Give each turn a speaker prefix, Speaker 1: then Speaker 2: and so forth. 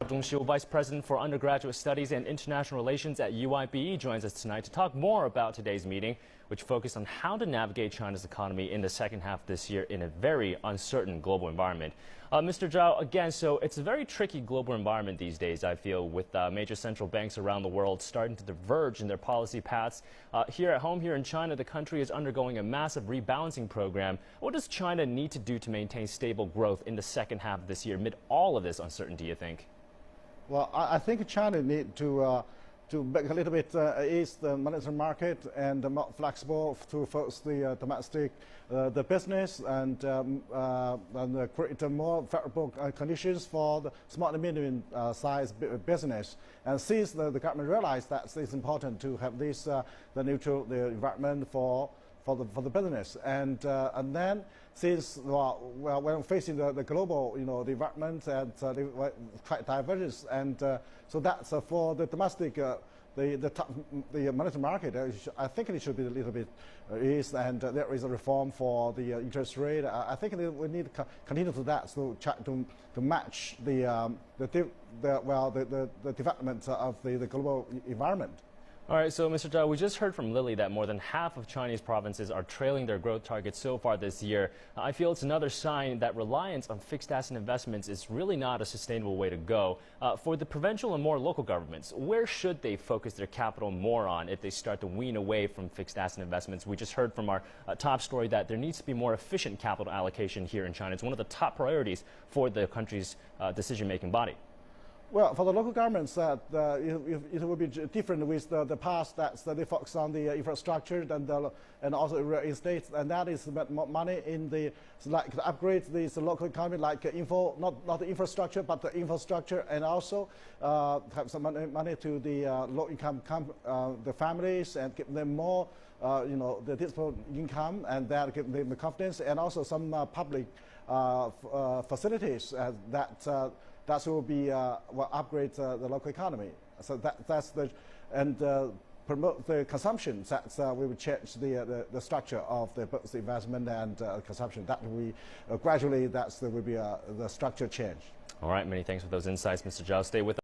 Speaker 1: Zhongxiu, Vice President for Undergraduate Studies and International Relations at UIBE, joins us tonight to talk more about today's meeting, which focused on how to navigate China's economy in the second half of this year in a very uncertain global environment. Mr. Zhao, again, so it's a very tricky global environment these days, I feel, with major central banks around the world starting to diverge in their policy paths. Here at home, here in China, the country is undergoing a massive rebalancing program. What does China need to do to maintain stable growth in the second half of this year amid all of this uncertainty, you think?
Speaker 2: Well, I think China need to make a little bit ease the monetary market and more flexible to focus the domestic the business and create more favorable conditions for the small and medium size business. And since the government realized that it's important to have this the neutral environment for the business, and then since when facing the global the environment and quite divergent, and so that's for the domestic the monetary market. I think it should be a little bit eased, and there is a reform for the interest rate. I think we need to continue to that, so try to match the development of the global environment.
Speaker 1: All right, so Mr. Zhao, we just heard from Lily that more than half of Chinese provinces are trailing their growth targets so far this year. I feel it's another sign that reliance on fixed asset investments is really not a sustainable way to go. For the provincial and more local governments, where should they focus their capital more on if they start to wean away from fixed asset investments? We just heard from our top story that there needs to be more efficient capital allocation here in China. It's one of the top priorities for the country's decision-making body.
Speaker 2: Well, for the local governments, it will be different with the past. That they focus on the infrastructure and also real estate, and that is money in the to upgrade this local economy, like not the infrastructure, but the infrastructure, and also have some money to the low-income the families and give them more the disposable income, and that give them the confidence, and also some public facilities that will be will upgrade the local economy. So that's the promote the consumption. That we will change the structure of the investment and consumption. That we gradually will be the structure change.
Speaker 1: All right, many thanks for those insights, Mr. Zhao. Stay with us.